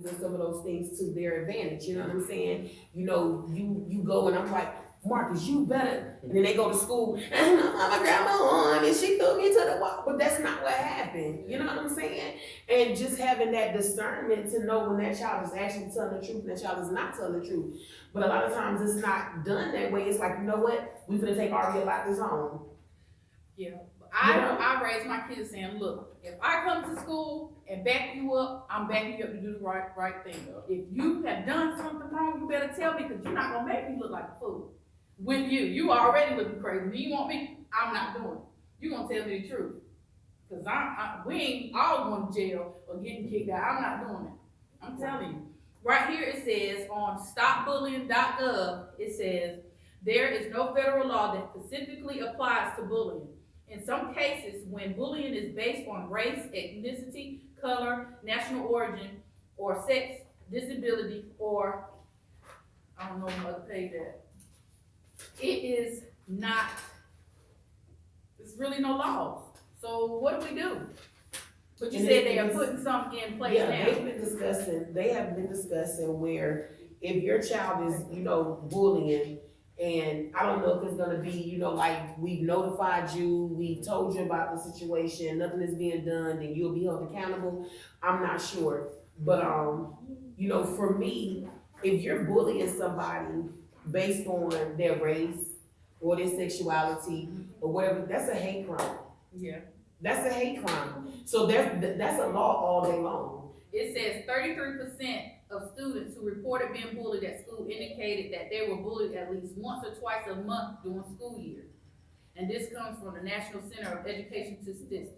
using some of those things to their advantage, you know what I'm saying? You know, you go and I'm like, Marcus, you better, and then they go to school, and my grandma on, and she threw me to the wall, but that's not what happened, you know what I'm saying? And just having that discernment to know when that child is actually telling the truth and that child is not telling the truth. But a lot of times it's not done that way. It's like, you know what, we finna take Ari about this home. Yeah. I raised my kids saying, look, if I come to school and back you up, I'm backing you up to do the right thing. If you have done something wrong, you better tell me, because you're not gonna make me look like a fool. With you, you already looking crazy. Do you want me? I'm not doing it. You gonna tell me the truth, because we ain't all going to jail or getting kicked out. I'm not doing it. I'm telling you. Right here it says on stopbullying.gov, it says there is no federal law that specifically applies to bullying. In some cases, when bullying is based on race, ethnicity, color, national origin, or sex, disability, or I don't know what to pay that. It is not, there's really no laws. So what do we do? But you said they are putting something in place now. Yeah, they have been discussing where if your child is, you know, bullying, and I don't know if it's gonna be, you know, like, we've notified you, we told you about the situation, nothing is being done, then you'll be held accountable. I'm not sure. But, you know, for me, if you're bullying somebody based on their race or their sexuality or whatever, that's a hate crime. Yeah. That's a hate crime. So that's a law all day long. It says 33% of students who reported being bullied at school indicated that they were bullied at least once or twice a month during school year. And this comes from the National Center of Education Statistics.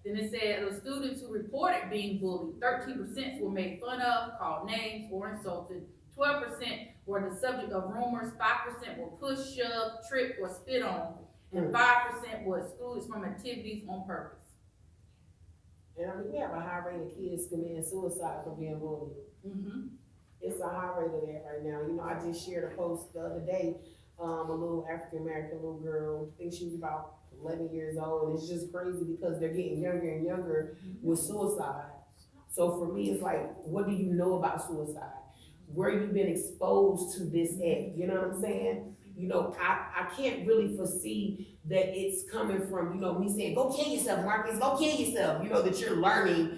Then it said the students who reported being bullied, 13% were made fun of, called names, or insulted. 12% were the subject of rumors. 5% were pushed, shoved, tripped, or spit on. And 5% were excluded from activities on purpose. And I mean, we have a high rate of kids committing suicide for being bullied. Mm-hmm. It's a high rate of that right now. You know, I just shared a post the other day, a little African-American little girl, I think she was about 11 years old, and it's just crazy because they're getting younger and younger with suicide. So for me, it's like, what do you know about suicide? Where you've been exposed to this at, you know what I'm saying? You know, I can't really foresee that it's coming from, you know, me saying, go kill yourself, Marcus, go kill yourself, you know, that you're learning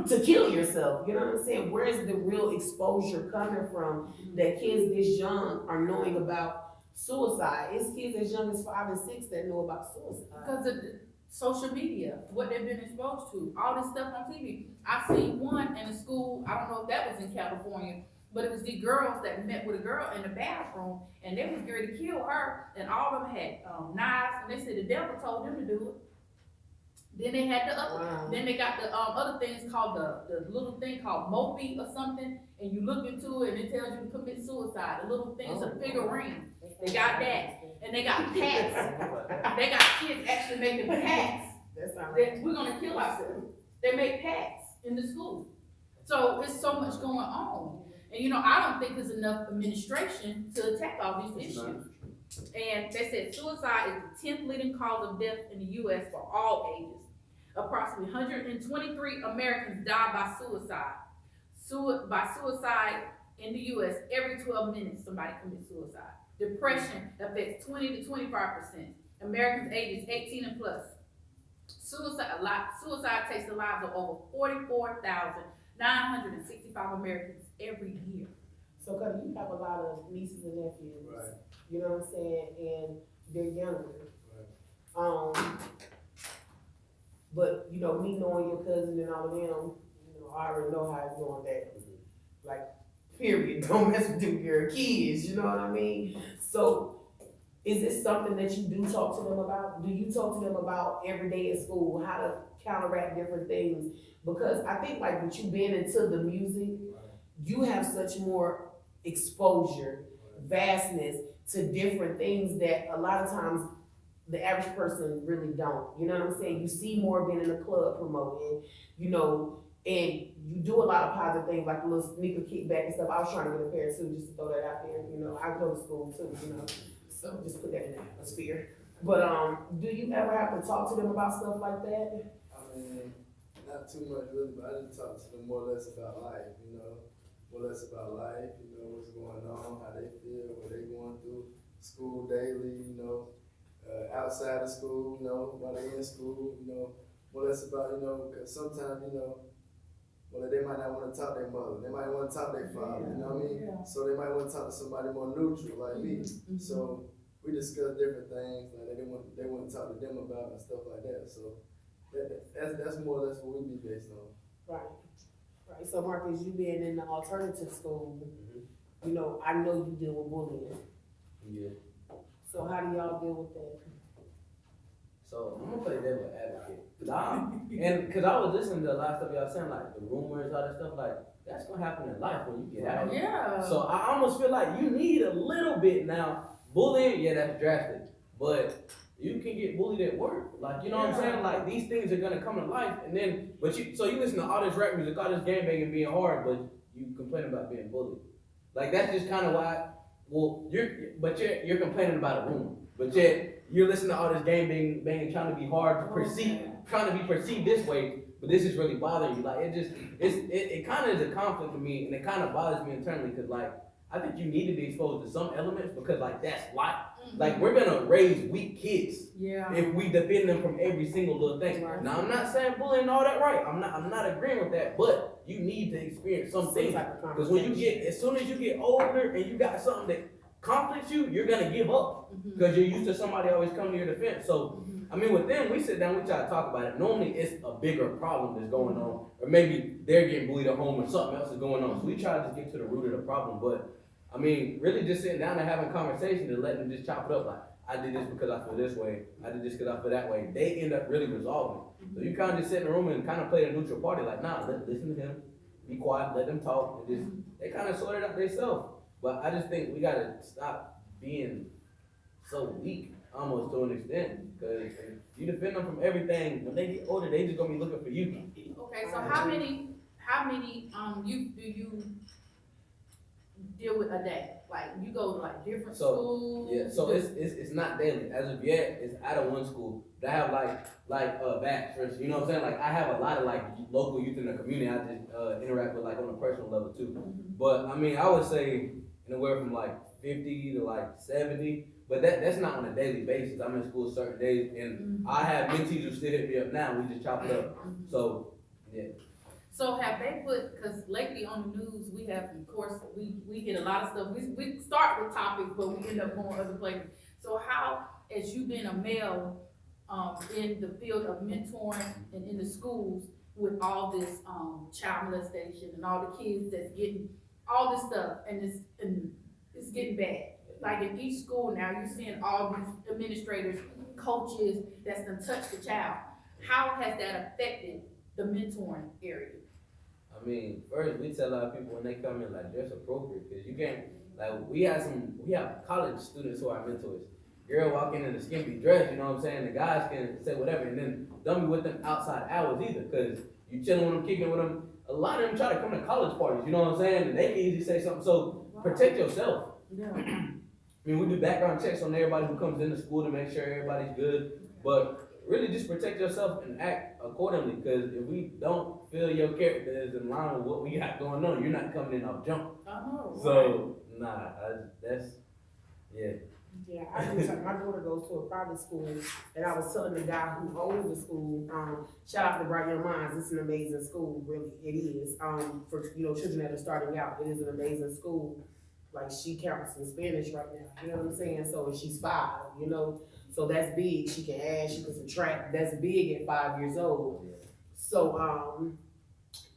to kill yourself, you know what I'm saying? Where is the real exposure coming from that kids this young are knowing about suicide? It's kids as young as 5 and 6 that know about suicide. Because of the social media, what they've been exposed to, all this stuff on TV. I seen one in a school, I don't know if that was in California, but it was the girls that met with a girl in the bathroom, and they was ready to kill her, and all of them had knives, and they said the devil told them to do it. Then they had the other, then they got the other things called the little thing called Moby or something, and you look into it and it tells you to commit suicide. The little thing is a figurine. They got that, and they got packs. They got kids actually making packs. That we're gonna kill ourselves. They make packs in the school. So there's so much going on. And you know, I don't think there's enough administration to attack all these issues. And they said suicide is the 10th leading cause of death in the U.S. for all ages. Approximately 123 Americans die by suicide. By suicide in the U.S., every 12 minutes somebody commits suicide. Depression affects 20 to 25%. Americans ages 18 and plus. Suicide takes the lives of over 44,965 Americans every year. So, cause you have a lot of nieces and nephews, right? You know what I'm saying, and they're younger. Right. But you know, me knowing your cousin and all of them, you know, I already know how it's going down. Like, period. Don't mess with them girl kids. You know what I mean? So, is this something that you do talk to them about? Do you talk to them about every day at school, how to counteract different things? Because I think, like, with you being into the music, you have such more exposure, vastness to different things that a lot of times the average person really don't. You know what I'm saying? You see more being in the club promoting, you know, and you do a lot of positive things like a little sneaker kickback and stuff. I was trying to get a pair too, just to throw that out there. You know, I go to school too, you know, so just put that in the atmosphere. But do you ever have to talk to them about stuff like that? I mean, not too much really, but I just talk to them more or less about life, more or less about life, what's going on, how they feel, what they going through, school daily, outside of school, while they in school, more or less about, cause sometimes, well, they might not want to talk to their mother, they might want to talk to their father, you know what I mean? Yeah. So they might want to talk to somebody more neutral like me. Mm-hmm. So we discuss different things like they want to talk to them about and stuff like that. So that's more or less what we be based on. Right. Right. So Marcus, you being in the alternative school, Mm-hmm. I know you deal with bullying. Yeah. So how do y'all deal with that? So I'm gonna play devil advocate. Cause I was listening to a lot of stuff y'all saying, like the rumors, all that stuff, like that's gonna happen in life when you get out. Yeah. So I almost feel like you need a little bit now. Bullying, yeah, that's drastic. But you can get bullied at work. Like, you know what I'm saying? Like these things are gonna come to life and then so you listen to all this rap music, all this game banging being hard, but you complain about being bullied. Like that's just kinda why you're complaining about a rumor. But yet you're listening to all this game banging trying to be hard to trying to be perceived this way, but this is really bothering you. Like it kind of is a conflict for me, and it kind of bothers me internally because like I think you need to be exposed to some elements because like that's life. Mm-hmm. Like we're gonna raise weak kids Yeah. if we defend them from every single little thing. Right. Now I'm not saying bullying and all that right. I'm not agreeing with that, but you need to experience some things because when as soon as you get older and you got something that conflicts you, you're gonna give up because you're used to somebody always coming to your defense. So I mean, with them, we sit down, we try to talk about it. Normally, it's a bigger problem that's going on, or maybe they're getting bullied at home, or something else is going on. So we try to just get to the root of the problem. But I mean, really, just sitting down and having conversations and letting them just chop it up. Like, I did this because I feel this way. I did this because I feel that way. They end up really resolving. So you kind of just sit in the room and kind of play the neutral party. Like, nah, listen to him, be quiet, let them talk, and just they kind of sort it out themselves. But I just think we gotta stop being so weak, almost to an extent, because you defend them from everything. When they get older, they just gonna be looking for you. Okay, so how many youth do you deal with a day? Like you go to like different schools? Yeah, so it's not daily. As of yet, it's out of one school. They have like batch, you know what I'm saying? Like I have a lot of like local youth in the community I just interact with like on a personal level too. But I mean, I would say anywhere from like 50 to like 70. But that's not on a daily basis. I'm in school certain days, and I have mentees who still hit me up now. We just chop it up. So, yeah. So have they put, because lately on the news, we have, of course, we get a lot of stuff. We start with topics, but we end up going other places. So how, as you being a male in the field of mentoring and in the schools with all this child molestation and all the kids that's getting all this stuff, and it's getting bad. Like in each school now, you're seeing all these administrators, coaches that's done touched the child. How has that affected the mentoring area? I mean, first we tell a lot of people when they come in like dress appropriate because you can't like we have college students who are mentors. Girl walking in a skimpy dress, you know what I'm saying? The guys can say whatever, and then don't be with them outside hours either because you chilling with them, kicking with them. A lot of them try to come to college parties, you know what I'm saying? And they can easily say something. So protect yourself. Yeah. I mean, we do background checks on everybody who comes into school to make sure everybody's good, but really just protect yourself and act accordingly, because if we don't feel your character is in line with what we got going on, you're not coming in off jump. So, nah, yeah. Yeah, my daughter goes to a private school, and I was telling the guy who owns the school, shout out to Bright Young Minds, it's an amazing school, really, it is, for, children that are starting out, it is an amazing school. Like, she counts in Spanish right now, you know what I'm saying? So, she's 5, so that's big, she can add, she can subtract, that's big at 5 years old. So,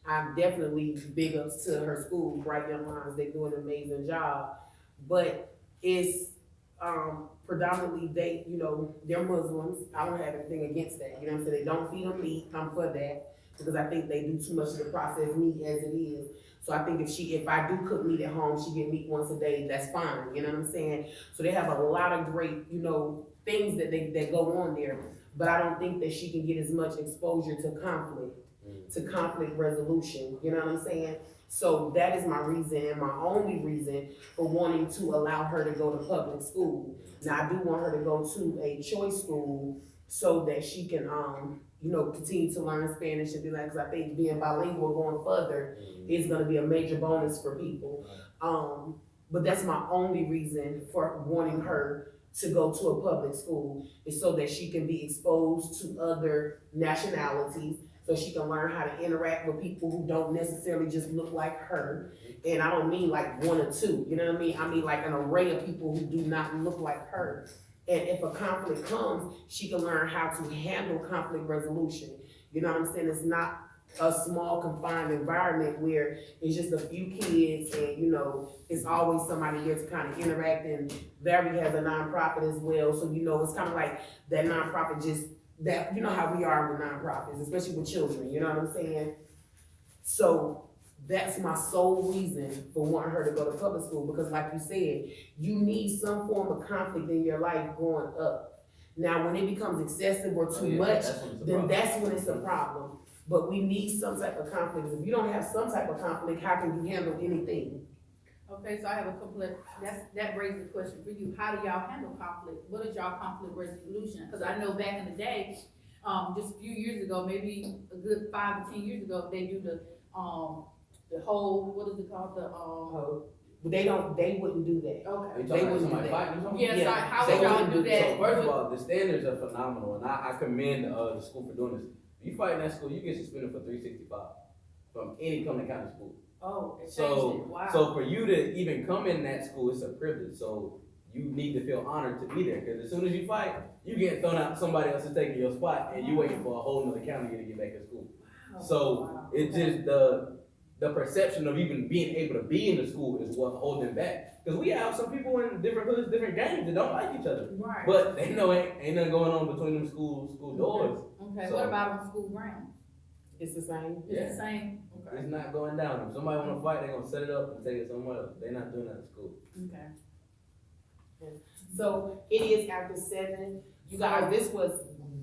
I'm definitely big ups to her school, Bright Young Minds, they do an amazing job, but it's, predominantly they're Muslims. I don't have anything against that. You know what I'm saying? They don't feed them meat. I'm for that because I think they do too much of the processed meat as it is. So I think if I do cook meat at home, she get meat once a day, that's fine. You know what I'm saying? So they have a lot of great, things that go on there. But I don't think that she can get as much exposure to conflict resolution. You know what I'm saying? So that is my reason and my only reason for wanting to allow her to go to public school. Now I do want her to go to a choice school so that she can, continue to learn Spanish and be like, because I think being bilingual going further is gonna be a major bonus for people. But that's my only reason for wanting her to go to a public school, is so that she can be exposed to other nationalities, so she can learn how to interact with people who don't necessarily just look like her. And I don't mean like one or two, you know what I mean? I mean like an array of people who do not look like her. And if a conflict comes, she can learn how to handle conflict resolution. You know what I'm saying? It's not a small confined environment where it's just a few kids and, it's always somebody there to kind of interact. And Barry has a nonprofit as well. So, it's kind of like that nonprofit that, how we are with nonprofits, especially with children, you know what I'm saying? So that's my sole reason for wanting her to go to public school, because like you said, you need some form of conflict in your life growing up. Now, when it becomes excessive or too much, then that's when it's a problem. But we need some type of conflict. If you don't have some type of conflict, how can you handle anything? Okay, so I have a couple of, that raises a question for you. How do y'all handle conflict? What is y'all conflict resolution? Because I know back in the day, just a few years ago, maybe a good 5 to 10 years ago, they do the whole, what is it called, They wouldn't do that. okay. They wouldn't do that. Yes, Yeah, how they would y'all wouldn't do do that? So first of all, the standards are phenomenal, and I commend the school for doing this. If you fight in that school, you get suspended for 365 from any Cumberland County school. Oh, it changed So, it, wow. so for you to even come in that school, it's a privilege. So you need to feel honored to be there, because as soon as you fight, you get thrown out. Somebody else is taking your spot, and you waiting for a whole nother county to get back to school. Wow. So Wow. it's Okay. just the perception of even being able to be in the school is what holds them back. Because we have some people in different hoods, different gangs that don't like each other, Right. but they know ain't nothing going on between them school doors. Okay, So- what about on school grounds? It's the same. It's the same? Okay. It's not going down. If somebody want to fight, they're gonna set it up and take it somewhere else. They're not doing that in school. Okay. So it is after 7. You guys, this was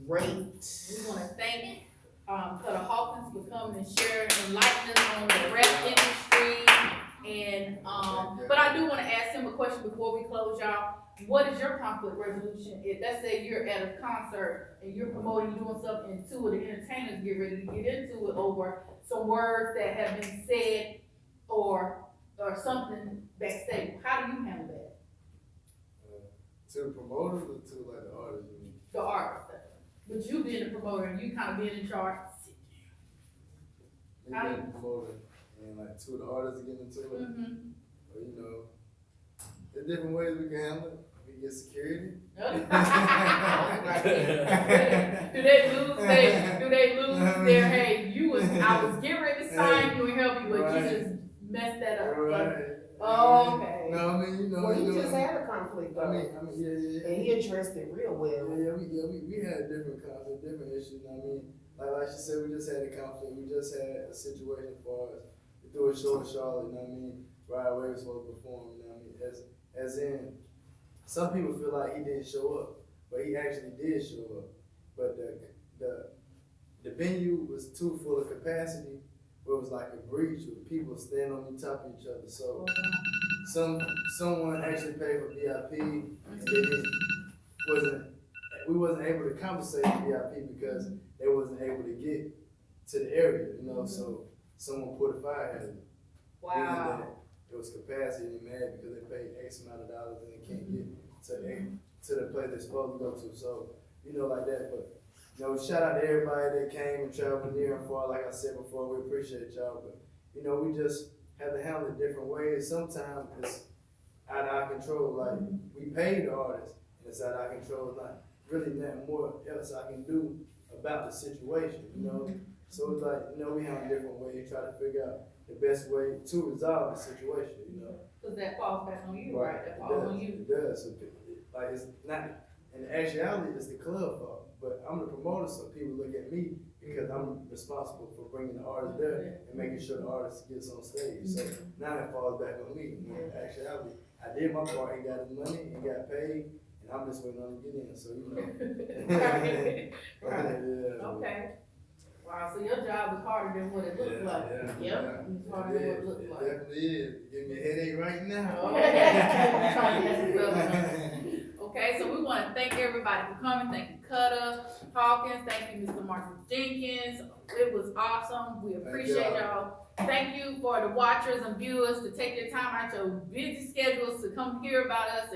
great. We wanna thank, Cutter Hawkins for coming and sharing, enlightening us on the rap industry. And, but I do wanna ask him a question before we close, y'all. What is your conflict resolution? If, let's say you're at a concert and you're promoting, doing something, and two of the entertainers get ready to get into it over some words that have been said or something backstage, how do you handle that? To the promoters or to like the artists? You mean? The artist, but you being the promoter and you kind of being in charge. Me being the promoter and like two of the artists get into it. Mm-hmm. But there's different ways we can handle it. We can get security. Do they lose their, hey, I was getting ready to sign you and help you, but you just messed that up. Right. Oh, okay. No, I mean, Well, he just had a conflict though. I mean, yeah. And he addressed it real well. We had different conflicts, different issues. I mean, like she said, we just had a conflict. We just had a situation for us. We threw a show in Charlotte. You know what I mean? Ryan Wave was supposed to perform. You know what I mean? As in, some people feel like he didn't show up, but he actually did show up. But the venue was too full of capacity, where it was like a breach with people standing on top of each other. So someone actually paid for VIP, and we wasn't able to compensate the VIP because they wasn't able to get to the area, so someone put a fire hazard. Wow. It was capacity, and they mad because they paid X amount of dollars and they can't get to the place they're supposed to go to. So, like that. But, shout out to everybody that came and traveled near and far. Like I said before, we appreciate y'all. But, we just have to handle it different ways. Sometimes it's out of our control. Like, we pay the artists, and it's out of our control. Like, really nothing more else I can do about the situation, So it's like, we handle different ways, try to figure out the best way to resolve the situation, Cause that falls back on you, right? That falls on you. It does. So, like, it's not, in actuality, it's the club fault. But I'm the promoter, so people look at me because I'm responsible for bringing the artist there and making sure the artist gets on stage. So now it falls back on me. In actuality, I did my part, he got his money, he got paid, and I'm just waiting on him to get in. So, Right. Yeah. Okay. Wow, so your job is harder than what it looks like. Yep, it's harder than what it looks like. It definitely is. Give me a headache right now. Okay. Okay, so we wanna thank everybody for coming. Thank you, Cutter Hawkins. Thank you, Mr. Marcus Jenkins. It was awesome. We appreciate y'all. Thank you for the watchers and viewers to take your time out your busy schedules to come hear about us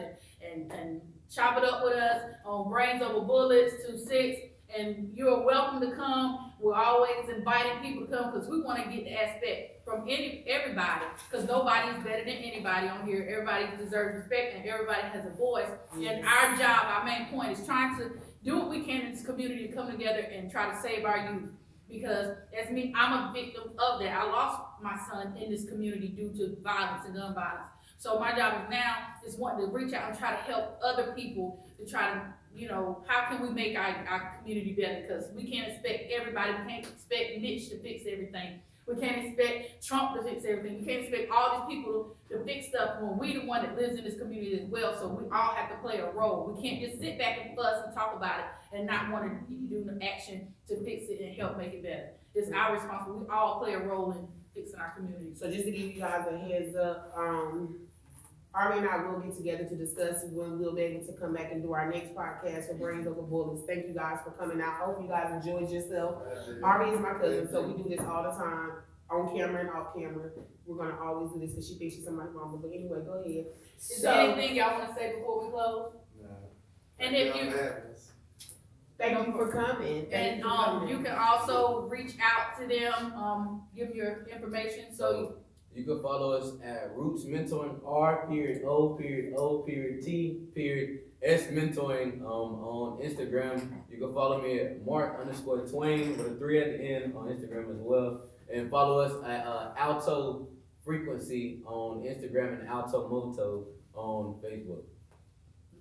and chop it up with us on Brains Over Bullets 26. And you're welcome to come. We're always inviting people to come because we want to get the aspect from everybody, because nobody is better than anybody on here. Everybody deserves respect and everybody has a voice. And our job, our main point is trying to do what we can in this community to come together and try to save our youth. Because as me, I'm a victim of that. I lost my son in this community due to violence and gun violence. So my job is wanting to reach out and try to help other people to try to, how can we make our community better? Because we can't expect everybody, we can't expect Mitch to fix everything. We can't expect Trump to fix everything. We can't expect all these people to fix stuff when we the one that lives in this community as well. So we all have to play a role. We can't just sit back and fuss and talk about it and not want to do the action to fix it and help make it better. It's our responsibility. We all play a role in fixing our community. So just to give you guys a heads up, Army and I will get together to discuss when we'll be able to come back and do our next podcast for Brains Over Bullets. Thank you guys for coming out. I hope you guys enjoyed yourself. Army is my cousin, so we do this all the time, on camera and off camera. We're gonna always do this because she thinks she's somebody's mama. But anyway, go ahead. Is there anything y'all want to say before we close? No. And if you Thank you for coming. And you can also reach out to them, give them your information. So you can follow us at Roots Mentoring R.O.T.S Mentoring on Instagram. You can follow me at Mark_Twain with a 3 at the end on Instagram as well. And follow us at Alto Frequency on Instagram and Alto Moto on Facebook.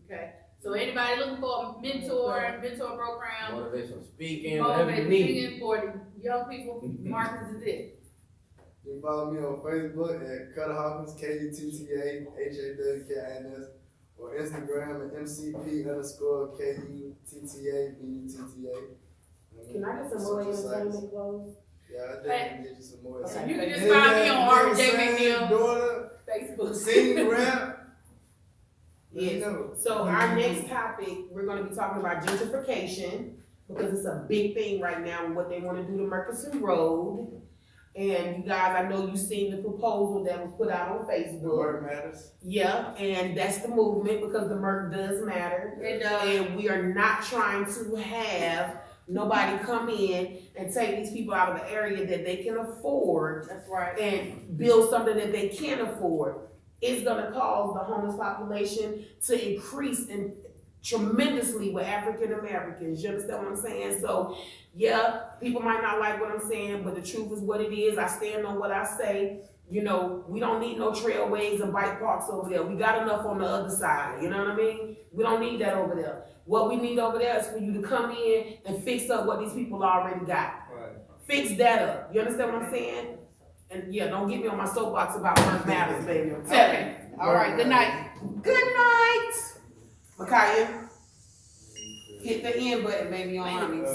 Okay. So anybody looking for a mentor program, Motivational speaking, whatever you need. for the young people, Marcus is it. You can follow me on Facebook at Cutter Hawkins, KUTTA_HAWKINS, or Instagram at MCP_KUTTA BUTTA. Can I get some more entertainment clothes? Yeah, I definitely get you some more. So you can just find me on RJ McNeil Daughter, Facebook. sing, rap. Yes. So our next topic, we're gonna be talking about gentrification, because it's a big thing right now and what they wanna do to Murchison Road. And you guys, I know you've seen the proposal that was put out on The Facebook. word matters. Yeah, and that's the movement, because the Merc does matter. It does. And we are not trying to have nobody come in and take these people out of the area that they can afford That's right. and build something that they can't afford. It's gonna cause the homeless population to increase tremendously with African Americans. You understand what I'm saying? So, yeah, people might not like what I'm saying, but the truth is what it is. I stand on what I say. We don't need no trailways and bike parks over there. We got enough on the other side. You know what I mean? We don't need that over there. What we need over there is for you to come in and fix up what these people already got. Right. Fix that up. You understand what I'm saying? And yeah, don't get me on my soapbox about Merc Matters, baby. I'm telling you. All right. Good night. Good night. Micaiah, hit the end button, baby, on Armies.